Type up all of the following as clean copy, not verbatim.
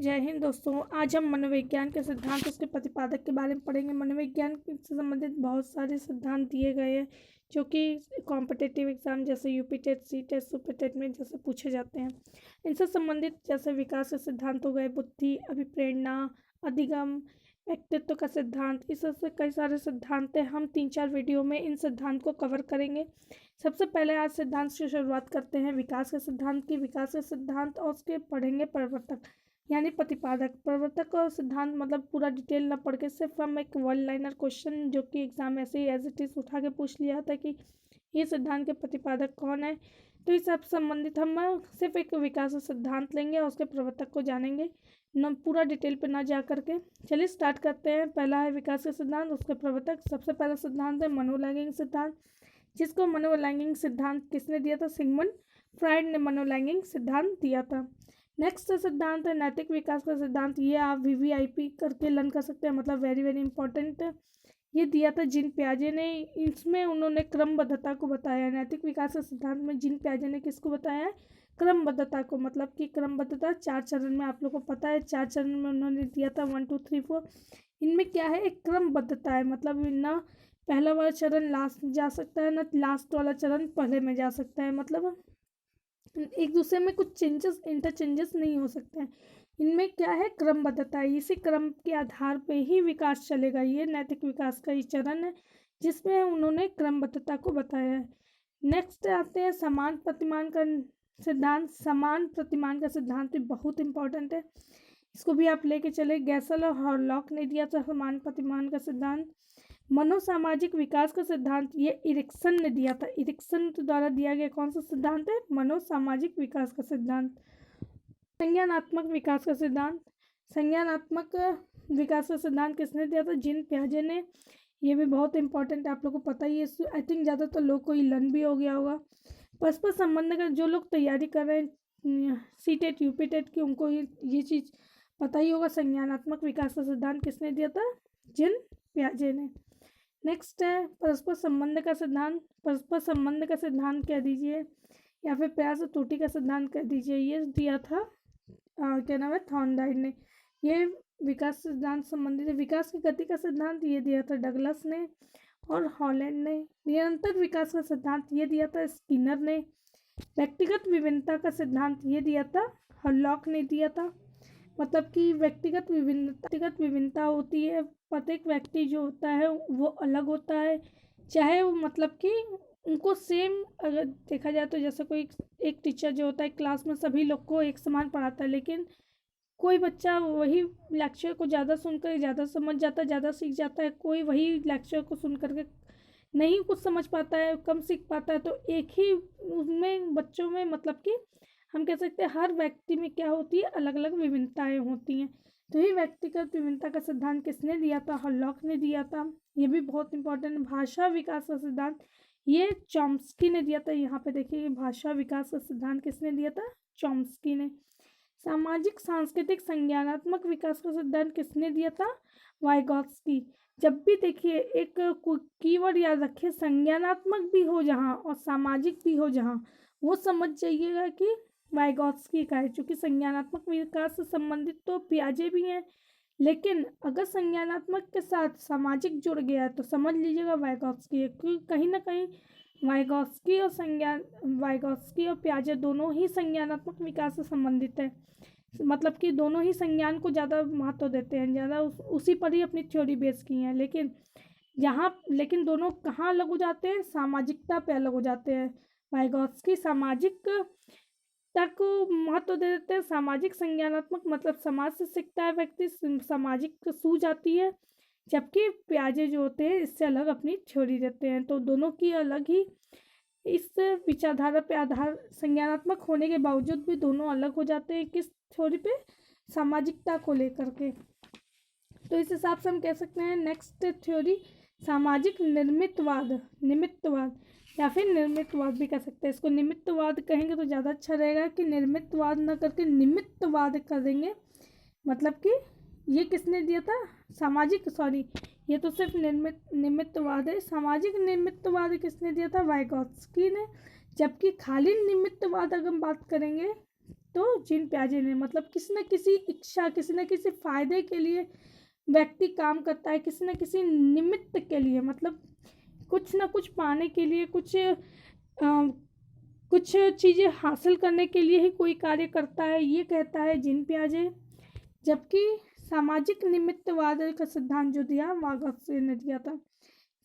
जय हिंद दोस्तों। आज हम मनोविज्ञान के सिद्धांत उसके प्रतिपादक के बारे में पढ़ेंगे। मनोविज्ञान से संबंधित बहुत सारे सिद्धांत दिए गए हैं जो कि कॉम्पिटिटिव एग्जाम जैसे UP TET, CTET, super TET में जैसे पूछे जाते हैं। इनसे संबंधित जैसे विकास के सिद्धांत हो गए, बुद्धि, अभिप्रेरणा, अधिगम, व्यक्तित्व का सिद्धांत, इस सबसे कई सारे सिद्धांत हैं। हम 3-4 वीडियो में इन सिद्धांत को कवर करेंगे। सबसे पहले आज सिद्धांत से शुरुआत करते हैं विकास के सिद्धांत की। विकास के सिद्धांत और उसके पढ़ेंगे प्रवर्तक यानी प्रतिपादक। प्रवर्तक और सिद्धांत मतलब पूरा डिटेल ना पढ़ के सिर्फ हम एक वन लाइनर क्वेश्चन जो कि एग्जाम ऐसे ही एज इट इज उठा के पूछ लिया था कि ये सिद्धांत के प्रतिपादक कौन है, तो इस सब संबंधित हम सिर्फ एक विकास सिद्धांत लेंगे और उसके प्रवर्तक को जानेंगे, न पूरा डिटेल पे ना जा करके। चलिए स्टार्ट करते हैं। पहला है विकास के सिद्धांत, उसके प्रवर्तक। सबसे पहला सिद्धांत है मनोलैंगिक सिद्धांत, जिसको मनोलैंगिक सिद्धांत किसने दिया था? सिगमंड फ्राइड ने मनोलैंगिक सिद्धांत दिया था। नेक्स्ट सिद्धांत है नैतिक विकास का सिद्धांत। ये आप VVIP करके लर्न कर सकते हैं, मतलब वेरी वेरी इंपॉर्टेंट। ये दिया था जीन पियाजे ने। इसमें उन्होंने क्रमबद्धता को बताया। नैतिक विकास के सिद्धांत में जीन पियाजे ने किसको बताया है? क्रमबद्धता को। मतलब कि क्रमबद्धता 4 चरण में, आप लोग को पता है 4 चरण में उन्होंने दिया था 1 2 3 4। इनमें क्या है? एक क्रमबद्धता है, मतलब ना पहला वाला चरण लास्ट में जा सकता है, ना लास्ट वाला चरण पहले में जा सकता है। मतलब एक दूसरे में कुछ चेंजेस, इंटरचेंजेस नहीं हो सकते हैं। इनमें क्या है? क्रमबद्धता है। इसी क्रम के आधार पे ही विकास चलेगा। ये नैतिक विकास का ही चरण है जिसमें उन्होंने क्रमबद्धता को बताया है। नेक्स्ट आते हैं समान प्रतिमान का सिद्धांत। समान प्रतिमान का सिद्धांत भी बहुत इंपॉर्टेंट है, इसको भी आप लेके चले। गैसल और हॉरलॉक ने दिया था समान प्रतिमान का सिद्धांत। मनोसामाजिक विकास का सिद्धांत ये इरिक्सन ने दिया था। इरिक्सन द्वारा दिया गया कौन सा सिद्धांत है? मनोसामाजिक विकास का सिद्धांत। संज्ञानात्मक विकास का सिद्धांत। संज्ञानात्मक विकास का सिद्धांत किसने दिया था? जीन पियाजे ने। ये भी बहुत इंपॉर्टेंट है, आप लोग को पता ही है। आई थिंक ज़्यादातर लोग को ये लर्न भी हो गया होगा। परस्पर संबंध का जो लोग तैयारी कर रहे हैं सी टेट, यूपी टेट की, उनको ये चीज़ पता ही होगा। संज्ञानात्मक विकास का सिद्धांत किसने दिया था? जीन पियाजे ने। नेक्स्ट है परस्पर संबंध का सिद्धांत। परस्पर संबंध का सिद्धांत कह दीजिए या फिर प्रयास त्रुटि का सिद्धांत कह दीजिए। ये दिया था क्या नाम है? थॉर्नडाइक ने। ये विकास सिद्धांत संबंधित है। विकास की गति का सिद्धांत ये दिया था डगलस ने और हॉलैंड ने। निरंतर विकास का सिद्धांत ये दिया था स्किनर ने। व्यक्तिगत विभिन्नता का सिद्धांत ये दिया था हॉरलॉक ने दिया था। मतलब कि व्यक्तिगत विभिन्नता होती है, प्रत्येक व्यक्ति जो होता है वो अलग होता है, चाहे वो मतलब कि उनको सेम अगर देखा जाए तो जैसे कोई एक टीचर जो होता है क्लास में सभी लोग को एक समान पढ़ाता है, लेकिन कोई बच्चा वही लेक्चर को ज़्यादा सुनकर ज़्यादा समझ जाता है, ज़्यादा सीख जाता है। कोई वही लेक्चर को सुन करके नहीं कुछ समझ पाता है, कम सीख पाता है। तो एक ही उसमें बच्चों में मतलब कि हम कह सकते हैं हर व्यक्ति में क्या होती है? अलग अलग विभिन्नताएं होती हैं। तो ये व्यक्तिगत विभिन्नता का सिद्धांत किसने दिया था? हॉरलॉक ने दिया था। ये भी बहुत इंपॉर्टेंट। भाषा विकास का सिद्धांत ये चॉम्स्की ने दिया था। यहाँ पे देखिए भाषा विकास का सिद्धांत किसने दिया था? चॉम्स्की ने। सामाजिक सांस्कृतिक संज्ञानात्मक विकास का सिद्धांत किसने दिया था? वाइगॉत्स्की। जब भी देखिए एक कीवर्ड याद रखिए, संज्ञानात्मक भी हो जहाँ और सामाजिक भी हो जहाँ, वो समझ जाइएगा कि वाइगॉत्स्की का है। क्योंकि संज्ञानात्मक विकास से संबंधित तो पियाजे भी हैं, लेकिन अगर संज्ञानात्मक के साथ सामाजिक जुड़ गया है तो समझ लीजिएगा वाइगॉत्स्की है। क्योंकि कहीं ना कहीं वाइगॉत्स्की और पियाजे दोनों ही संज्ञानात्मक विकास से संबंधित है। मतलब कि दोनों ही संज्ञान को ज़्यादा महत्व देते हैं, ज़्यादा उसी पर ही अपनी थ्योरी बेस की हैं। लेकिन दोनों कहाँ अलग हो जाते हैं? सामाजिकता पे अलग हो जाते हैं। वाइगॉत्स्की सामाजिक तक महत्व दे देते हैं। सामाजिक संज्ञानात्मक मतलब समाज से सीखता है व्यक्ति, सामाजिक सूझ आती है, जबकि पियाजे जो होते हैं इससे अलग अपनी थ्योरी देते हैं। तो दोनों की अलग ही इस विचारधारा पे आधार, संज्ञानात्मक होने के बावजूद भी दोनों अलग हो जाते हैं। किस थ्योरी पे? सामाजिकता को लेकर के। तो इस हिसाब से हम कह सकते हैं नेक्स्ट थ्योरी सामाजिक निमित्तवाद या फिर निर्मितवाद भी कह सकते हैं। इसको निमित्तवाद कहेंगे तो ज़्यादा अच्छा रहेगा कि निर्मितवाद न करके निमित्तवाद कर देंगे। मतलब कि ये किसने दिया था? ये तो सिर्फ निमित्तवाद है। सामाजिक निमित्तवाद किसने दिया था? वाइगॉत्स्की ने। जबकि खाली निमित्तवाद अगर हम बात करेंगे तो जीन पियाजे ने, मतलब किसी न किसी इच्छा, किसी न किसी फायदे के लिए व्यक्ति काम करता है, किसी न किसी निमित्त के लिए, मतलब कुछ ना कुछ पाने के लिए, कुछ चीज़ें हासिल करने के लिए ही कोई कार्य करता है, ये कहता है जीन पियाजे। जबकि सामाजिक निमित्तवाद का सिद्धांत जो दिया मार्क्स ने दिया था।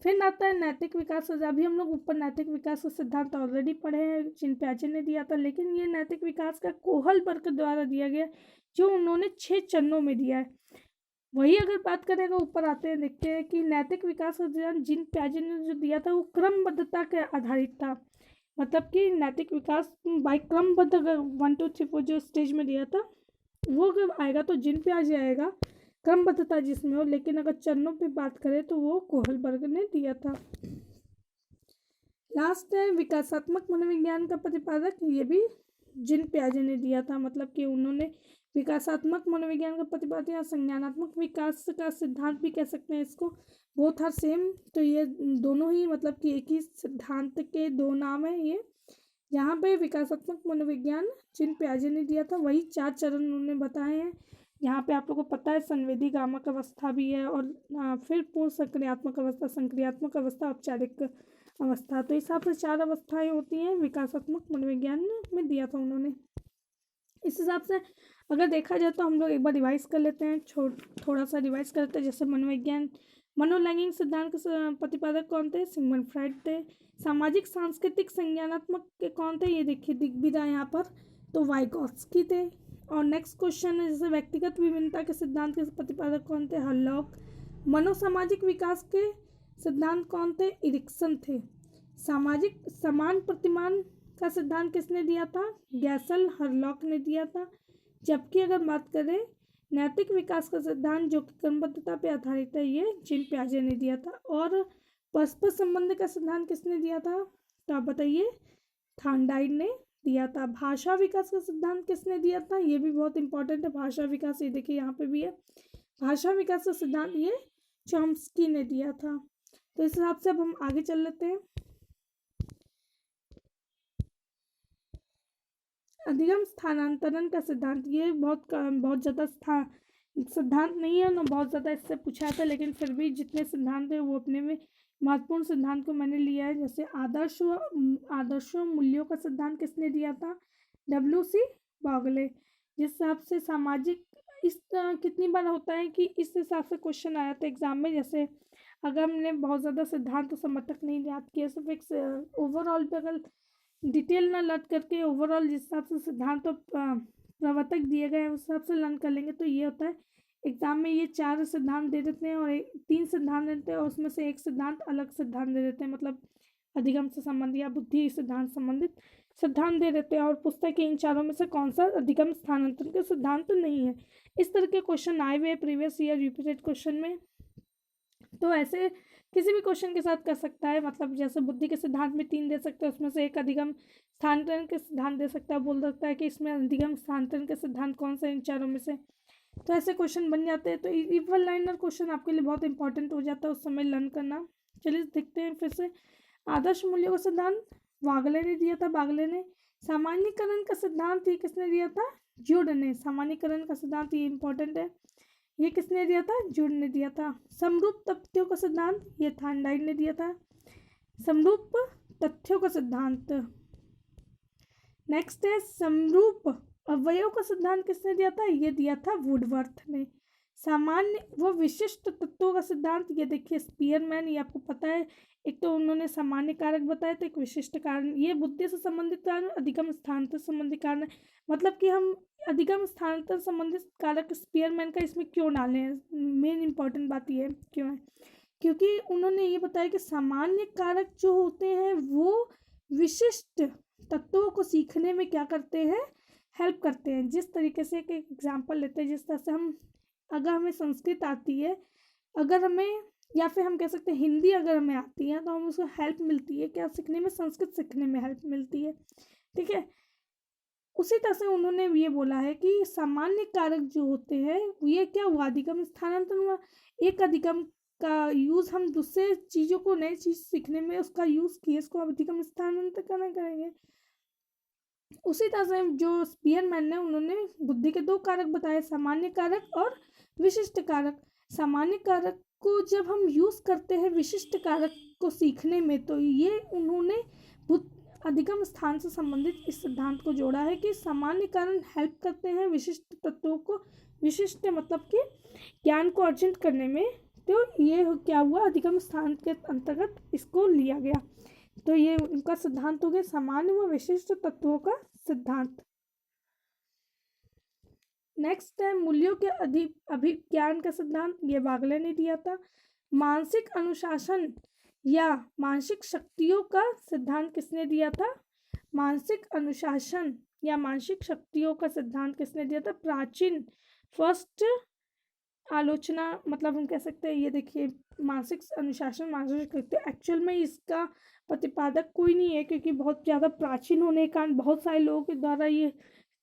फिर आता है नैतिक विकास। अभी हम लोग ऊपर नैतिक विकास का सिद्धांत ऑलरेडी पढ़े हैं, जीन पियाजे ने दिया था, लेकिन ये नैतिक विकास का कोहलबर्ग द्वारा दिया गया, जो उन्होंने 6 चरणों में दिया है। वही अगर बात करेगा, ऊपर आते हैं, देखते हैं कि नैतिक विकास का सिद्धांत जीन पियाजे ने जो दिया था वो क्रमबद्धता के आधारित था। मतलब कि नैतिक विकास बाय क्रमबद्ध, अगर 1 2 3 4 जो स्टेज में दिया था वो अगर आएगा तो जीन पियाजे आएगा, क्रमबद्धता जिसमें हो। लेकिन अगर चरणों पे बात करें तो वो कोहलबर्ग ने दिया था। लास्ट है विकासात्मक मनोविज्ञान का प्रतिपादक, ये भी जीन पियाजे ने दिया था। मतलब कि उन्होंने विकासात्मक मनोविज्ञान का प्रतिपादक या संज्ञानात्मक विकास का सिद्धांत भी कह सकते हैं इसको, बोथ आर सेम। तो ये दोनों ही मतलब कि एक ही सिद्धांत के दो नाम है ये। यहाँ पे विकासात्मक मनोविज्ञान जीन पियाजे ने दिया था, वही 4 चरण उन्होंने बताए हैं। यहाँ पे आप लोगों को पता है संवेदी गामक अवस्था भी है, और फिर पूर्ण सक्रियात्मक अवस्था, संक्रियात्मक अवस्था, औपचारिक अवस्था। तो इस हिसाब से 4 अवस्थाएं होती हैं, विकासात्मक मनोविज्ञान में दिया था उन्होंने। इस हिसाब से अगर देखा जाए तो हम लोग एक बार रिवाइज कर लेते हैं, थोड़ा सा रिवाइज करते हैं। जैसे मनोविज्ञान, मनोलैंगिक सिद्धांत के प्रतिपादक कौन थे? सिगमंड फ्राइड थे। सामाजिक सांस्कृतिक संज्ञानात्मक के कौन थे? ये देखिए दिख भी रहा है यहाँ पर, तो वाइगॉत्स्की थे। और नेक्स्ट क्वेश्चन है, जैसे व्यक्तिगत विभिन्नता के सिद्धांत के प्रतिपादक कौन थे? हरलॉक। मनोसामाजिक विकास के सिद्धांत कौन थे? इरिक्सन थे। सामाजिक समान प्रतिमान का सिद्धांत किसने दिया था? गैसल हरलॉक ने दिया था। जबकि अगर बात करें नैतिक विकास का सिद्धांत जो कि क्रमबद्धता पे आधारित है, ये जीन पियाजे ने दिया था। और परस्पर संबंध का सिद्धांत किसने दिया था? तो आप बताइए, थॉर्नडाइक ने दिया था। भाषा विकास का सिद्धांत किसने दिया था? ये भी बहुत इंपॉर्टेंट है, भाषा विकास, ये देखिए यहाँ पे भी है। भाषा विकास का सिद्धांत ये चॉम्स्की ने दिया था। तो इस हिसाब से अब हम आगे चल लेते हैं। अधिगम स्थानांतरण का सिद्धांत, ये बहुत ज़्यादा सिद्धांत नहीं है ना, बहुत ज़्यादा इससे पूछा था, लेकिन फिर भी जितने सिद्धांत है वो अपने में महत्वपूर्ण सिद्धांत को मैंने लिया है। जैसे आदर्शों मूल्यों का सिद्धांत किसने दिया था? WC बॉगले। जिस हिसाब से सामाजिक, इस कितनी बार होता है कि इस हिसाब से क्वेश्चन आया था एग्जाम में। जैसे अगर हमने बहुत ज़्यादा सिद्धांत तो समर्थक नहीं याद किया, सिर्फ एक ओवरऑल पे अगर डिटेल ना लर्न करके ओवरऑल जिस हिसाब से सिद्धांत और प्रवर्तक दिए गए हैं उस हिसाब से लर्न कर लेंगे तो ये होता है एग्जाम में। ये 4 सिद्धांत दे देते हैं और 3 सिद्धांत देते हैं, और उसमें से एक सिद्धांत अलग सिद्धांत दे देते हैं, मतलब अधिगम से संबंधित या बुद्धि सिद्धांत संबंधित सिद्धांत दे देते हैं। और पुस्तक के इन चारों में से कौन सा अधिगम स्थानांतरण का सिद्धांत नहीं है। इस तरह के क्वेश्चन आए हुए प्रीवियस ईयर रिपीटेड क्वेश्चन में, तो ऐसे किसी भी क्वेश्चन के साथ कर सकता है। मतलब जैसे बुद्धि के सिद्धांत में 3 दे सकते हैं, उसमें से एक अधिगम स्थानांतरण के सिद्धांत दे सकता है, बोल सकता है कि इसमें अधिगम स्थानांतरण के सिद्धांत कौन सा इन चारों में से। तो ऐसे क्वेश्चन बन जाते हैं। तो इक्वल लाइनर क्वेश्चन आपके लिए बहुत इंपॉर्टेंट हो जाता है उस समय लर्न करना। चलिए देखते हैं फिर से। आदर्श मूल्यों का सिद्धांत वागले ने दिया था, बागले ने। सामान्यीकरण का सिद्धांत ये किसने दिया था? जूड ने। सामान्यीकरण का सिद्धांत ये इंपॉर्टेंट है, ये किसने दिया था? जूड ने दिया था। समरूप तथ्यों का सिद्धांत ये थॉर्नडाइक ने दिया था। समरूप तथ्यों का सिद्धांत। नेक्स्ट है समरूप अवयव का सिद्धांत किसने दिया था? ये दिया था वुडवर्थ ने। सामान्य व विशिष्ट तत्वों का सिद्धांत, ये देखिए स्पीयरमैन, ये आपको पता है। एक तो उन्होंने सामान्य कारक बताया था, एक विशिष्ट कारण। ये बुद्धि से संबंधित कारण, अधिगम स्थानांतरण संबंधित कारण है। मतलब कि हम अधिगम स्थानांतरण संबंधित कारक स्पीयरमैन का इसमें क्यों डाले हैं, मेन इंपॉर्टेंट बात ये क्यों है, क्योंकि उन्होंने ये बताया कि सामान्य कारक जो होते हैं वो विशिष्ट तत्वों को सीखने में क्या करते हैं? हेल्प करते हैं। जिस तरीके से एक एग्जाम्पल लेते हैं, जिस तरह से हम, अगर हमें संस्कृत आती है, अगर हमें, या फिर हम कह सकते हैं हिंदी अगर हमें आती है, तो हम उसको हेल्प मिलती है क्या सीखने में? संस्कृत सीखने में हेल्प मिलती है। ठीक है, उसी तरह से उन्होंने ये बोला है कि सामान्य कारक जो होते हैं ये क्या हुआ? अधिगम स्थानांतरण हुआ। एक अधिगम का यूज़ हम दूसरे चीज़ों को, नई चीज़ सीखने में उसका यूज़ किए, इसको अधिगम स्थानांतरण करेंगे। उसी तरह से जो स्पीयरमैन ने उन्होंने बुद्धि के दो कारक बताए, सामान्य कारक और विशिष्ट कारक। सामान्य कारक को जब हम यूज़ करते हैं विशिष्ट कारक को सीखने में, तो ये उन्होंने अधिगम स्थान से संबंधित इस सिद्धांत को जोड़ा है कि सामान्य कारण हेल्प करते हैं विशिष्ट तत्वों को, विशिष्ट मतलब कि ज्ञान को अर्जित करने में। तो ये क्या हुआ, अधिगम स्थान के अंतर्गत इसको लिया गया। तो ये उनका सिद्धांत हो गया सामान्य व विशिष्ट तत्वों का सिद्धांत। नेक्स्ट है मूल्यों के अभिज्ञान का सिद्धांत, ये बागले ने दिया था। मानसिक अनुशासन या मानसिक शक्तियों का सिद्धांत किसने दिया था? मानसिक अनुशासन या मानसिक शक्तियों का सिद्धांत किसने दिया था? प्राचीन फर्स्ट आलोचना, मतलब हम कह सकते हैं, ये देखिए मानसिक अनुशासन मानसिक शक्ति, एक्चुअल में इसका प्रतिपादक कोई नहीं है क्योंकि बहुत ज़्यादा प्राचीन होने के कारण बहुत सारे लोगों के द्वारा ये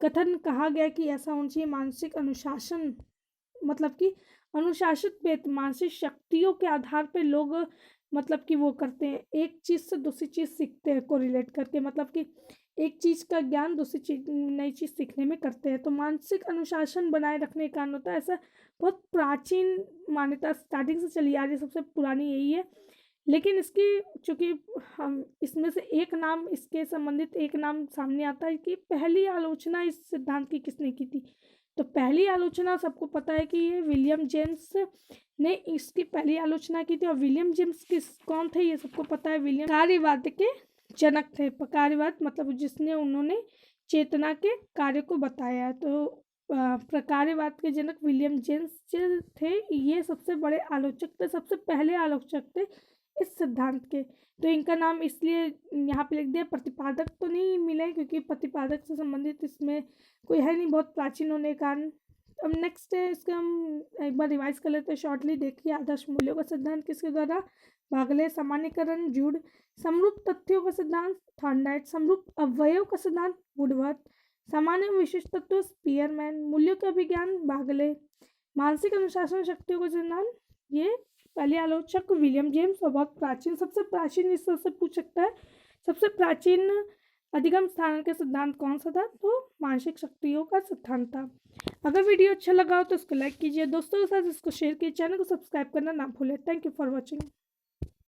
कथन कहा गया कि ऐसा होना चाहिए। मानसिक अनुशासन मतलब कि अनुशासित मानसिक शक्तियों के आधार पे लोग मतलब कि वो करते हैं, एक चीज़ से दूसरी चीज़ सीखते हैं कोरिलेट करके, मतलब कि एक चीज़ का ज्ञान दूसरी चीज नई चीज़ सीखने में करते हैं। तो मानसिक अनुशासन बनाए रखने का कारण होता है, ऐसा बहुत प्राचीन मान्यता स्टार्टिंग से चली आ रही है, सबसे पुरानी यही है। लेकिन इसकी चूँकि हम इसमें से एक नाम, इसके संबंधित एक नाम सामने आता है कि पहली आलोचना इस सिद्धांत की किसने की थी। तो पहली आलोचना सबको पता है कि ये विलियम जेम्स ने इसकी पहली आलोचना की थी। और विलियम जेम्स कौन थे ये सबको पता है, विलियम कार्यवाद के जनक थे। कार्यवाद मतलब जिसने उन्होंने चेतना के कार्य को बताया। तो प्रकार्यवाद के जनक विलियम जेम्स थे, ये सबसे बड़े आलोचक थे, सबसे पहले आलोचक थे इस सिद्धांत के। तो इनका नाम इसलिए यहाँ पे लिख दिया, प्रतिपादक तो नहीं मिले क्योंकि प्रतिपादक से संबंधित इसमें कोई है नहीं, बहुत प्राचीन होने के कारण। अब नेक्स्ट है, इसका हम एक बार रिवाइज कर लेते हैं शॉर्टली। देखिए, आदर्श मूल्यों का सिद्धांत किसके द्वारा? बागले। सामान्यकरण जूड। समरूप तथ्यों का सिद्धांत थॉर्नडाइक। समरूप अवयव का सिद्धांत वुडवर्थ। सामान्य विशिष्ट तत्व स्पीयरमैन। मूल्यों का अभिज्ञान बागले। मानसिक अनुशासन शक्तियों का सिद्धांत, ये पहले आलोचक विलियम जेम्स। और बहुत प्राचीन, सबसे प्राचीन इस तरह से पूछ सकता है, सबसे प्राचीन अधिगम स्थान का सिद्धांत कौन सा था? तो मानसिक शक्तियों का सिद्धांत था। अगर वीडियो अच्छा लगा हो तो इसको लाइक कीजिए, दोस्तों के साथ इसको शेयर कीजिए, चैनल को सब्सक्राइब करना ना भूलें। Thank you for watching.